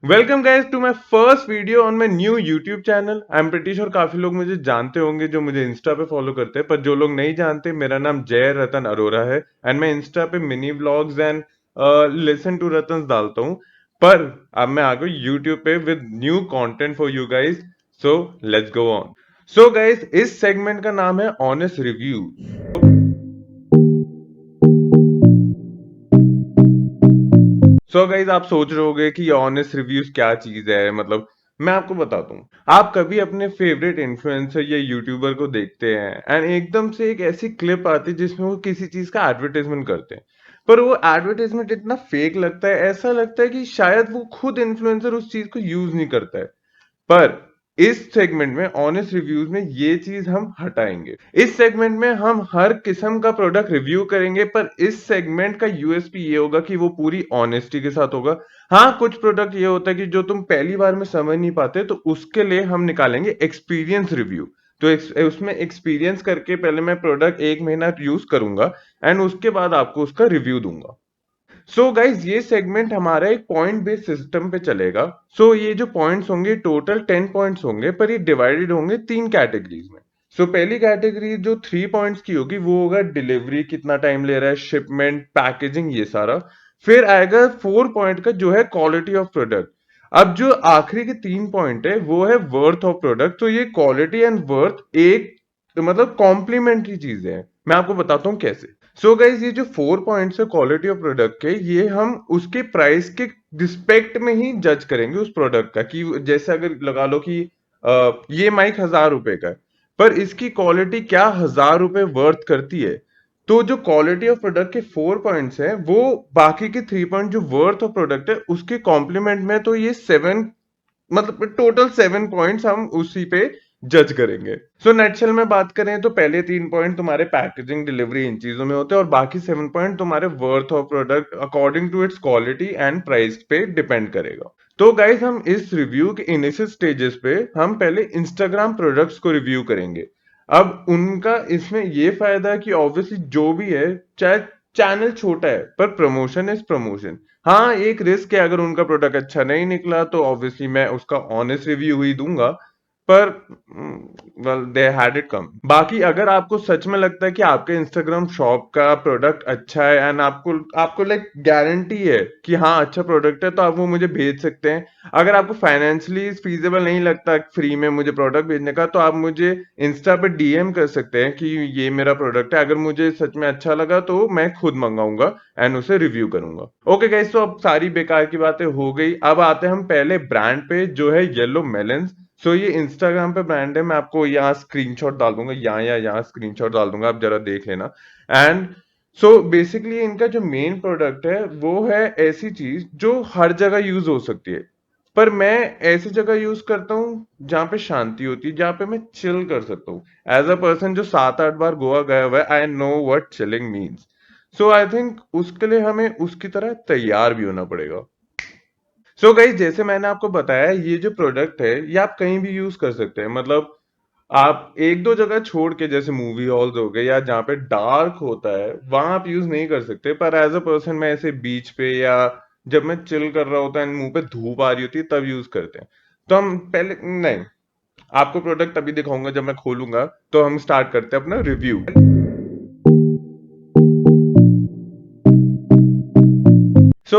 Welcome guys to my first video on my new YouTube channel. I am pretty sure काफी लोग मुझे जानते होंगे जो मुझे इंस्टा पे फॉलो करते हैं, पर जो लोग नहीं जानते, मेरा नाम जय रतन अरोरा है एंड मैं इंस्टा पे mini vlogs and listen to रतन डालता हूँ। पर अब मैं आ गया यूट्यूब पे with new content for you guys. So let's go on. So guys, इस सेगमेंट का नाम है ऑनेस्ट रिव्यू। सो गाइज, आप सोच रहे होगे कि ये ऑनेस्ट रिव्यूज क्या चीज है। मतलब मैं आपको बताता हूँ। आप कभी अपने फेवरेट इन्फ्लुएंसर या यूट्यूबर को देखते हैं एंड एकदम से एक ऐसी क्लिप आती है जिसमें वो किसी चीज का एडवर्टाइजमेंट करते हैं, पर वो एडवर्टाइजमेंट इतना फेक लगता है, ऐसा लगता है कि शायद वो खुद इन्फ्लुएंसर उस चीज को यूज नहीं करता है। पर इस सेगमेंट में, ऑनेस्ट रिव्यूज में, ये चीज हम हटाएंगे। इस सेगमेंट में हम हर किस्म का प्रोडक्ट रिव्यू करेंगे, पर इस सेगमेंट का यूएसपी ये होगा कि वो पूरी ऑनेस्टी के साथ होगा। हाँ, कुछ प्रोडक्ट ये होता है कि जो तुम पहली बार में समझ नहीं पाते, तो उसके लिए हम निकालेंगे एक्सपीरियंस रिव्यू। तो उसमें एक्सपीरियंस करके पहले मैं प्रोडक्ट 1 महीना यूज करूंगा एंड उसके बाद आपको उसका रिव्यू दूंगा। सो गाइज, ये सेगमेंट हमारा एक पॉइंट बेस्ड सिस्टम पे चलेगा। ये जो पॉइंट्स होंगे, टोटल 10 पॉइंट्स होंगे, पर ये डिवाइडेड होंगे 3 कैटेगरीज में। पहली कैटेगरी जो 3 पॉइंट्स की होगी वो होगा डिलीवरी, कितना टाइम ले रहा है, शिपमेंट, पैकेजिंग, ये सारा। फिर आएगा 4 पॉइंट का जो है क्वालिटी ऑफ प्रोडक्ट। अब जो आखिरी के 3 पॉइंट है वो है वर्थ ऑफ प्रोडक्ट। तो ये क्वालिटी एंड वर्थ एक, मतलब कॉम्प्लीमेंट्री चीज है। मैं आपको बताता हूँ कैसे। गाइज, ये जो 4 पॉइंट्स है क्वालिटी ऑफ प्रोडक्ट के, ये हम उसके प्राइस के रिस्पेक्ट में ही जज करेंगे उस प्रोडक्ट का। कि जैसे अगर लगा लो कि ये माइक 1000 रुपए का है, पर इसकी क्वालिटी क्या 1000 रुपए वर्थ करती है। तो जो क्वालिटी ऑफ प्रोडक्ट के 4 पॉइंट्स हैं, वो बाकी के 3 पॉइंट जो वर्थ ऑफ प्रोडक्ट है उसके कॉम्प्लीमेंट में, तो ये 7, मतलब टोटल 7 पॉइंट्स हम उसी पे जज करेंगे। नेटशेल में बात करें तो पहले 3 पॉइंट तुम्हारे पैकेजिंग, डिलीवरी, इन चीजों में होते हैं, और बाकी 7 पॉइंट तुम्हारे worth of product according to its quality and price पे डिपेंड करेगा। तो गाइज, हम इस रिव्यू के इनिशियल स्टेजेस पे हम पहले इंस्टाग्राम प्रोडक्ट्स को रिव्यू करेंगे। अब उनका इसमें ये फायदा है कि ऑब्वियसली जो भी है, चाहे चैनल छोटा है, पर प्रमोशन इज प्रमोशन। हाँ, एक रिस्क है, अगर उनका प्रोडक्ट अच्छा नहीं निकला तो ऑब्वियसली मैं उसका ऑनेस्ट रिव्यू ही दूंगा। पर well, they had it come. बाकी अगर आपको सच में लगता है कि आपके इंस्टाग्राम शॉप का प्रोडक्ट अच्छा है एंड आपको आपको लाइक गारंटी है कि हाँ अच्छा प्रोडक्ट है, तो आप वो मुझे भेज सकते हैं। अगर आपको फाइनेंशियली फीजिबल नहीं लगता फ्री में मुझे प्रोडक्ट भेजने का, तो आप मुझे इंस्टा पे डीएम कर सकते हैं कि ये मेरा प्रोडक्ट है, अगर मुझे सच में अच्छा लगा तो मैं खुद मंगाऊंगा एंड उसे रिव्यू करूंगा। ओके गाइस, तो अब सारी बेकार की बातें हो गई। अब आते हैं हम पहले ब्रांड पे, जो है येलो मेलन। ये इंस्टाग्राम पे ब्रांड है। मैं आपको यहाँ स्क्रीनशॉट डाल दूंगा, यहाँ या यहाँ स्क्रीनशॉट डाल दूंगा, आप जरा देख लेना। एंड बेसिकली इनका जो मेन प्रोडक्ट है वो है ऐसी चीज जो हर जगह यूज हो सकती है, पर मैं ऐसी जगह यूज करता हूँ जहां पे शांति होती है, जहां पे मैं चिल कर सकता हूँ। एज अ पर्सन जो 7-8 बार गोवा गया हुआ है, I know what chilling means. I think उसके लिए हमें उसकी तरह तैयार भी होना पड़ेगा। गाइज, जैसे मैंने आपको बताया, ये जो प्रोडक्ट है ये आप कहीं भी यूज कर सकते हैं। मतलब आप एक दो जगह छोड़ के, जैसे मूवी हॉल्स हो गए या जहाँ पे डार्क होता है, वहां आप यूज नहीं कर सकते। पर एज अ पर्सन मैं ऐसे बीच पे या जब मैं चिल कर रहा होता है मुंह पे धूप आ रही होती है तब यूज करते हैं। तो हम पहले, नहीं, आपको प्रोडक्ट तभी दिखाऊंगा जब मैं खोलूंगा। तो हम स्टार्ट करते हैं अपना रिव्यू।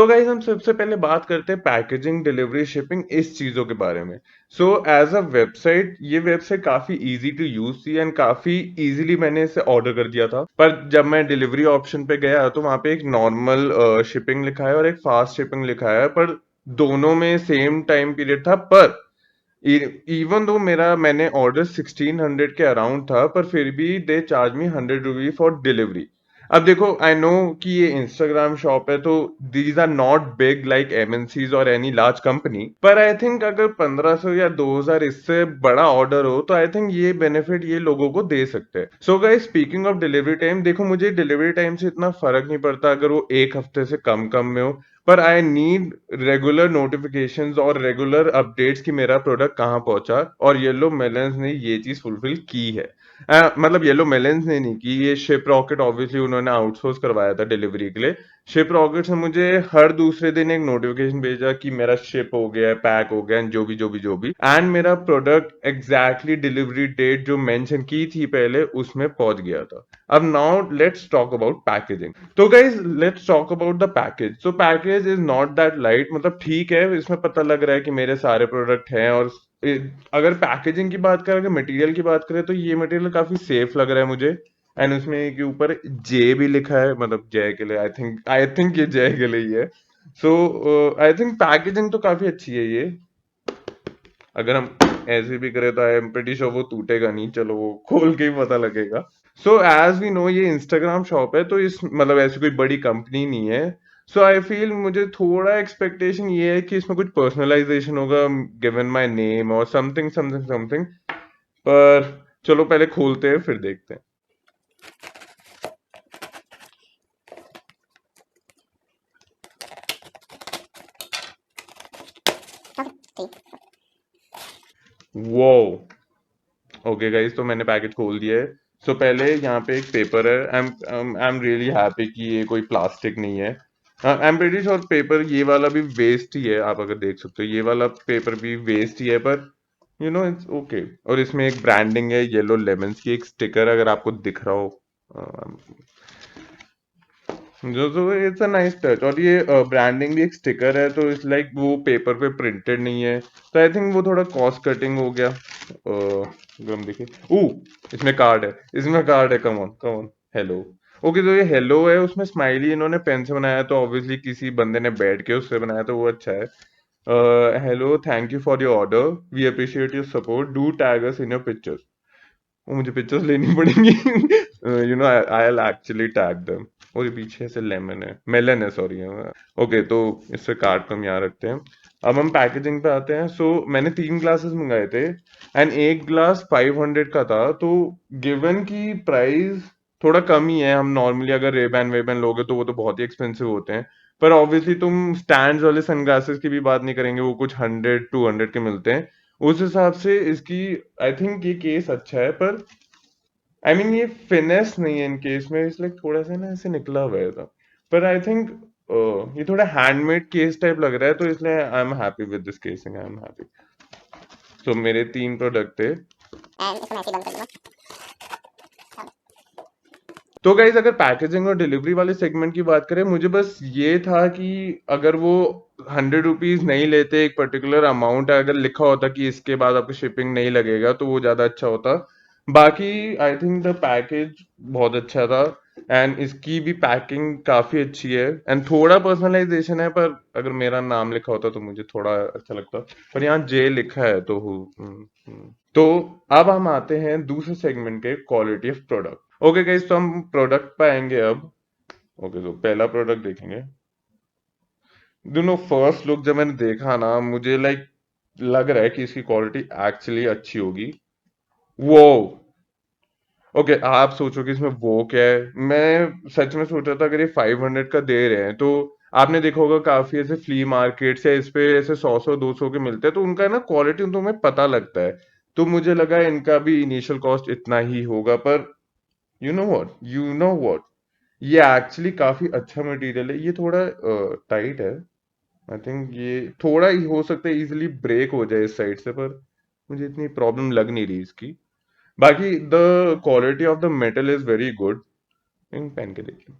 गाइज, हम सबसे पहले बात करते हैं पैकेजिंग, डिलीवरी, शिपिंग, इस चीजों के बारे में। एज अ वेबसाइट, ये वेबसाइट काफी इजी टू यूज थी एंड काफी इजीली मैंने इसे ऑर्डर कर दिया था। पर जब मैं डिलीवरी ऑप्शन पे गया तो वहां पे एक नॉर्मल शिपिंग लिखा है और एक फास्ट शिपिंग लिखा है, पर दोनों में सेम टाइम पीरियड था। पर इवन दो मेरा मैंने ऑर्डर 1600 के अराउंड था, पर फिर भी they charge me 100 rupee for delivery. अब देखो, आई नो कि ये इंस्टाग्राम शॉप है, तो these are not big like MNCs और एनी लार्ज कंपनी, पर आई थिंक अगर 1500 या 2000 इससे बड़ा ऑर्डर हो तो आई थिंक ये बेनिफिट ये लोगों को दे सकते हैं। Guys, speaking of delivery time, देखो मुझे डिलीवरी टाइम से इतना फर्क नहीं पड़ता अगर वो एक हफ्ते से कम कम में हो, पर आई नीड रेगुलर नोटिफिकेशंस और रेगुलर अपडेट्स कि मेरा प्रोडक्ट कहाँ पहुंचा, और येलो मेलन्स ने ये चीज फुलफिल की है। मतलब येलो मेलन्स ने नहीं की, ये शिप रॉकेट ऑब्वियसली उन्होंने आउटसोर्स करवाया था डिलीवरी के लिए। शिप रॉकेट से मुझे हर दूसरे दिन एक नोटिफिकेशन भेजा कि मेरा शिप हो गया है, पैक हो गया है, जो भी एंड मेरा प्रोडक्ट एग्जैक्टली डिलीवरी डेट जो मेंशन की थी पहले उसमें पहुंच गया था। अब now let's talk about packaging. तो guys let's talk about the package. So package is not that light, मतलब ठीक है, इसमें पता लग रहा है कि मेरे सारे प्रोडक्ट हैं। और अगर पैकेजिंग की बात करें, अगर मटेरियल की बात करें, तो ये मटेरियल काफी सेफ लग रहा है मुझे। एंड उसमें के ऊपर जे भी लिखा है, मतलब जय के लिए। आई थिंक ये जय के लिए ही है। सो आई थिंक पैकेजिंग तो काफी अच्छी है ये। अगर हम ऐसे भी करें तो आई एम प्रीटी श्योर वो टूटेगा नहीं, चलो वो खोल के ही पता लगेगा। सो एज वी नो ये इंस्टाग्राम शॉप है, तो इस मतलब ऐसी कोई बड़ी कंपनी नहीं है। सो आई फील मुझे थोड़ा एक्सपेक्टेशन ये है कि इसमें कुछ पर्सनलाइजेशन होगा, गिवन माय नेम और समथिंग समथिंग समथिंग। पर चलो पहले खोलते हैं फिर देखते हैं। वो ओके गाइस, तो मैंने पैकेज खोल दिया है। सो पहले यहाँ पे एक पेपर है। आई एम रियली हैप्पी कि ये कोई प्लास्टिक नहीं है। आई एम प्रीटी श्योर पेपर ये वाला भी वेस्ट ही है, आप अगर देख सकते हो ये वाला पेपर भी वेस्ट ही है, पर इट्स ओके। और इसमें एक ब्रांडिंग है येलो लेमन्स की, एक स्टिकर अगर आपको दिख रहा हो, जो जो इट्स अ नाइस टच। और ये ब्रांडिंग भी एक स्टिकर है, तो इट्स लाइक वो पेपर पे प्रिंटेड नहीं है। तो आई थिंक वो थोड़ा कॉस्ट कटिंग हो गया। अगर हम देखें, इसमें कार्ड है, इसमें कार्ड है, come on come on. Hello. Okay, तो ये हेलो है, उसमें स्माइली इन्होंने पेन से बनाया, तो ऑब्वियसली किसी बंदे ने बैठ के उससे बनाया, तो वो अच्छा है। Hello, thank you for your order, we appreciate your support, do tag us in your pictures. वो मुझे पिक्चर्स लेनी पड़ेंगी। I will actually tag them. और ये पीछे से लेमन है, मेलन है, सॉरी। ओके, तो इससे कार्ड को हम यहाँ रखते हैं। अब हम पैकेजिंग पे आते हैं। सो मैंने 3 ग्लासेस मंगाए थे एंड एक ग्लास 500 का था। तो गिवन की प्राइस थोड़ा कम ही है, हम नॉर्मली अगर रेबैन वेबैन लोगे तो वो तो बहुत ही एक्सपेंसिव होते हैं। पर ऑब्वियसली तुम स्टैंड वाले सनग्लासेस की भी बात नहीं करेंगे, वो कुछ 100 200 के मिलते हैं। उस हिसाब से इसकी आई थिंक ये केस अच्छा है। पर आई मीन ये फिनेस नहीं है इन केस में, इसलिए थोड़ा सा ना ऐसे निकला हुआ है था। पर आई थिंक ये थोड़ा हैंडमेड केस टाइप लग रहा है, तो इसलिए I am happy with this casing, I am happy. तो मेरे 3 प्रोडक्ट थे। इसको मैं ऐसे ही बंद कर दूंगा। तो गाइज अगर पैकेजिंग और डिलीवरी वाले सेगमेंट की बात करें, मुझे बस ये था कि अगर वो 100 रुपीज नहीं लेते, एक पर्टिकुलर अमाउंट अगर लिखा होता कि इसके बाद आपको शिपिंग नहीं लगेगा, तो वो ज्यादा अच्छा होता। बाकी आई थिंक द पैकेज बहुत अच्छा था एंड इसकी भी पैकिंग काफी अच्छी है एंड थोड़ा पर्सनलाइजेशन है, पर अगर मेरा नाम लिखा होता तो मुझे थोड़ा अच्छा लगता। पर यहाँ जे लिखा है तो तो अब हम आते हैं दूसरे सेगमेंट के, quality of product. Okay guys, तो हम प्रोडक्ट पे आएंगे अब। ओके, तो पहला प्रोडक्ट देखेंगे। दोनों फर्स्ट लुक जब मैंने देखा ना, मुझे लाइक लग रहा है कि इसकी क्वालिटी एक्चुअली अच्छी होगी। वो ओके, आप सोचो कि इसमें वो क्या है। मैं सच में सोच रहा था अगर ये 500 का दे रहे हैं, तो आपने देखा होगा काफी ऐसे फ्ली मार्केट से इस पे ऐसे 100 100 200 के मिलते हैं, तो उनका ना क्वालिटी तुम्हें पता लगता है। तो मुझे लगा इनका भी इनिशियल कॉस्ट इतना ही होगा। पर यू नो व्हाट, ये एक्चुअली काफी अच्छा मटेरियल है। ये थोड़ा टाइट है। आई थिंक ये थोड़ा ही हो सकता है इजीली ब्रेक हो जाए इस साइड से, पर मुझे इतनी प्रॉब्लम लग नहीं रही इसकी। बाकी the quality of the metal is very good. इन पहन के देखिए।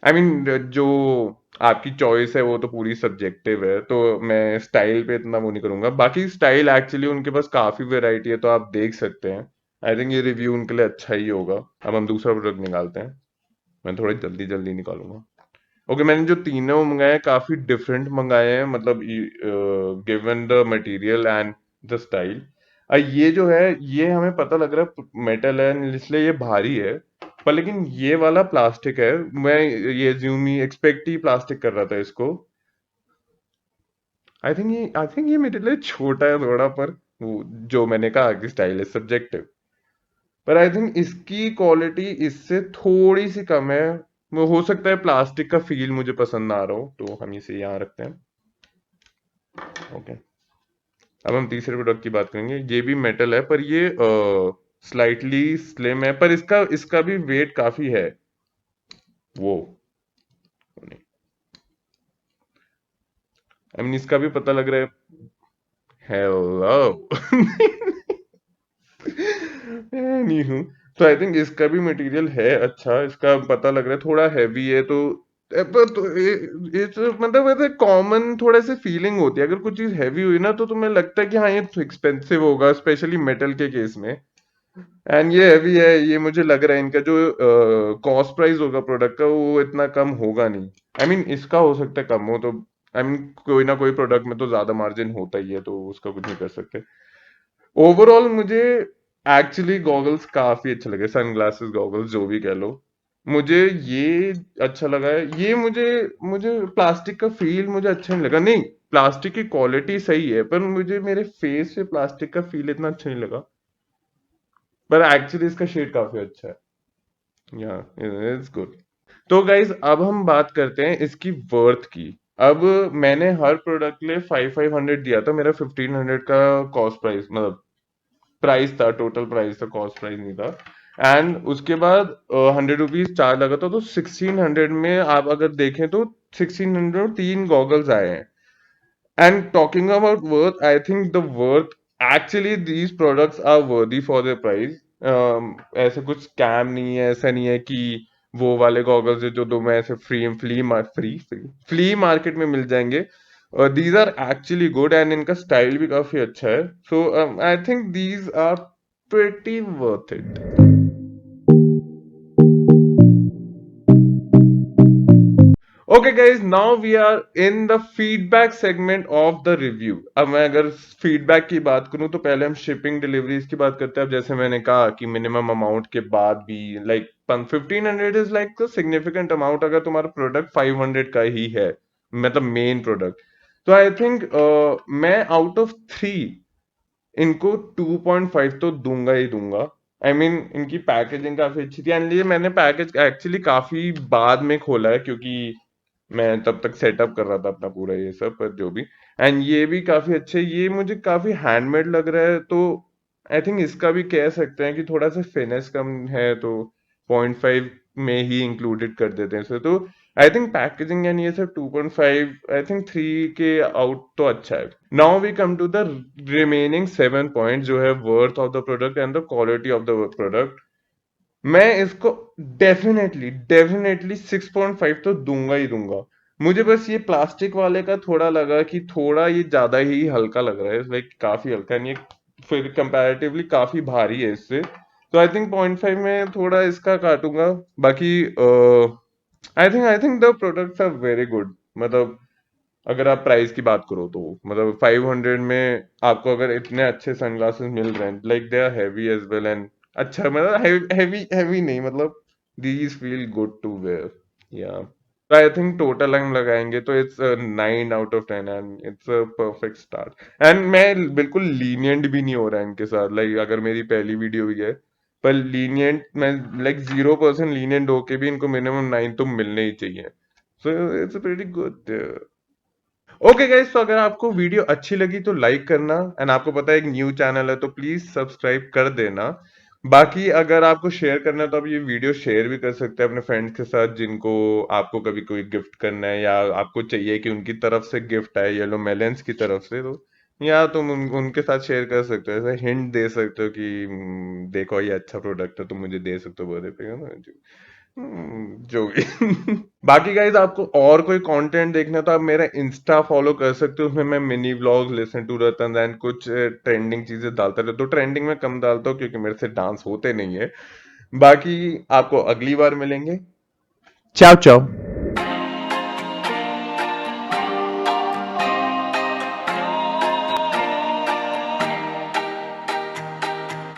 आई मीन जो आपकी चॉइस है वो तो पूरी सब्जेक्टिव है, तो मैं स्टाइल पे इतना वो नहीं करूंगा। बाकी स्टाइल एक्चुअली उनके पास काफी वैरायटी है, तो आप देख सकते हैं। आई थिंक ये रिव्यू उनके लिए अच्छा ही होगा। अब हम दूसरा प्रोडक्ट निकालते हैं। मैं थोड़ा जल्दी जल्दी निकालूंगा। ओके, मैंने जो तीनों मंगाए हैं काफी डिफरेंट मंगाए हैं, मतलब given the material and the style. ये जो है ये हमें पता लग रहा है मेटल है, इसलिए ये भारी है। पर लेकिन ये वाला प्लास्टिक है। मैं ये ज्यूम ही एक्सपेक्ट ही प्लास्टिक कर रहा था इसको। आई थिंक ये मेरे लिए छोटा है थोड़ा, पर वो जो मैंने कहा कि स्टाइल इज सब्जेक्टिव। पर आई थिंक इसकी क्वालिटी इससे थोड़ी सी कम है। वो हो सकता है प्लास्टिक का फील मुझे पसंद ना आ रहा हो, तो हम इसे यहाँ रखते हैं। ओके, अब हम तीसरे प्रोडक्ट की बात करेंगे। ये भी मेटल है, पर ये स्लाइटली स्लिम है, पर इसका इसका भी वेट काफी है। वो नहीं, आई मीन इसका भी पता लग रहा है। हेलो। नहीं हूँ। तो आई थिंक इसका भी मटेरियल है अच्छा, इसका पता लग रहा है थोड़ा हैवी है तो पर तो मतलब वैसे कॉमन थोड़ा सा फीलिंग होती है, अगर कुछ चीज हैवी हुई ना तो तुम्हें लगता है कि हाँ ये एक्सपेंसिव होगा, स्पेशली मेटल के केस में। एंड ये हैवी है, ये मुझे लग रहा है इनका जो कॉस्ट प्राइस होगा प्रोडक्ट का वो इतना कम होगा नहीं। आई मीन इसका हो सकता है कम हो तो, आई मीन कोई ना कोई प्रोडक्ट में तो ज्यादा मार्जिन होता ही है तो उसका कुछ नहीं कर सकते। ओवरऑल मुझे एक्चुअली गॉगल्स काफी अच्छे लगे, सनग्लासेस गॉगल्स जो भी कह लो। मुझे ये अच्छा लगा है, ये मुझे मुझे प्लास्टिक का फील मुझे अच्छा नहीं लगा, नहीं प्लास्टिक की क्वालिटी सही है पर मुझे मेरे फेस पे प्लास्टिक का फील इतना अच्छा नहीं लगा। पर एक्चुअली इसका शेड काफी अच्छा है, या इट्स गुड। तो गाइज अब हम बात करते हैं इसकी वर्थ की। अब मैंने हर प्रोडक्ट लिए 500 दिया था, मेरा 1500 का कॉस्ट प्राइस मतलब प्राइस था, टोटल प्राइस था, कॉस्ट प्राइस नहीं था। एंड उसके बाद 100 रुपीज चार्ज लगा था, तो 1600 में आप अगर देखें तो 1600 तीन गॉगल्स आए हैं। And talking about worth, I think the worth actually these products are worthy for their price. ऐसे कुछ स्कैम नहीं है, ऐसा नहीं है कि वो वाले गॉगल्स है जो तुम्हें ऐसे फ्ली मार्केट में मिल जाएंगे। These are actually good and इनका स्टाइल भी काफी अच्छा है, so I think these are pretty worth it. Okay guys, now we are in the feedback segment of the review. अब मैं अगर फीडबैक की बात करूं तो पहले हम शिपिंग डिलीवरीज की बात करते हैं। अब जैसे मैंने कहा कि मिनिमम अमाउंट के बाद भी like 1500 is like significant amount अगर तुम्हारा प्रोडक्ट 500 का ही है, मतलब मेन प्रोडक्ट। तो आई थिंक मैं आउट ऑफ 3 इनको 2.5 तो दूंगा ही दूंगा। आई मीन इनकी पैकेजिंग काफी अच्छी थी, एंड ये मैंने पैकेज एक्चुअली काफी बाद में खोला है क्योंकि मैं तब तक सेटअप कर रहा था अपना पूरा ये सब, पर जो भी। एंड ये भी काफी अच्छे, ये मुझे काफी हैंडमेड लग रहा है, तो आई थिंक इसका भी कह सकते हैं कि थोड़ा सा फिनिश कम है तो 0.5 में ही इंक्लूडेड कर देते हैं इसे। तो आई थिंक पैकेजिंग एंड ये सब 2.5, आई थिंक 3 के आउट तो अच्छा है। Now we come to the remaining 7 point जो है worth of the product and the quality of the product. मैं इसको डेफिनेटली डेफिनेटली 6.5 तो दूंगा ही दूंगा। मुझे बस ये प्लास्टिक वाले का थोड़ा लगा कि थोड़ा ये ज्यादा ही हल्का लग रहा है, लाइक काफी हल्का नहीं है, फिर कंपैरेटिवली काफी भारी है इससे। तो आई थिंक 0.5 में थोड़ा इसका काटूंगा। बाकी I think the products are very good. मतलब अगर आप प्राइस की बात करो तो मतलब 500 में आपको अगर इतने अच्छे सनग्लासेस मिल रहे हैं, like they are heavy as well and अच्छा, मतलब हैवी हैवी नहीं, मतलब these feel good to wear, yeah. तो आई थिंक टोटल हम लगाएंगे तो it's 9 out of 10 and it's a perfect start. And मैं बिल्कुल लीनियंट भी नहीं हो रहा है इनके साथ, लाइक अगर मेरी पहली वीडियो भी है, पर लीनियंट मैं लाइक 0% लीनियंट होके भी इनको मिनिमम 9 तो मिलने ही चाहिए। So it's pretty good. Okay guys, तो अगर आपको वीडियो अच्छी लगी तो लाइक करना, एंड आपको पता है एक न्यू चैनल है तो प्लीज सब्सक्राइब कर देना। बाकी अगर आपको शेयर करना है तो आप ये वीडियो शेयर भी कर सकते हैं अपने फ्रेंड्स के साथ जिनको आपको कभी कोई गिफ्ट करना है या आपको चाहिए कि उनकी तरफ से गिफ्ट आए येलो मेलेंस की तरफ से, तो या तुम उनके साथ शेयर कर सकते हो, ऐसे हिंट दे सकते हो कि देखो ये अच्छा प्रोडक्ट है तुम मुझे दे सकते हो बर्थडे पे, है ना?" जो भी। बाकी गाइज आपको और कोई कंटेंट देखना है तो आप मेरा इंस्टा फॉलो कर सकते हो, उसमें मैं mini vlog, listen to Ratan and कुछ ट्रेंडिंग चीजें डालता रहता हूँ। ट्रेंडिंग में कम डालता हूँ क्योंकि मेरे से डांस होते नहीं है। बाकी आपको अगली बार मिलेंगे। चाओ चाओ।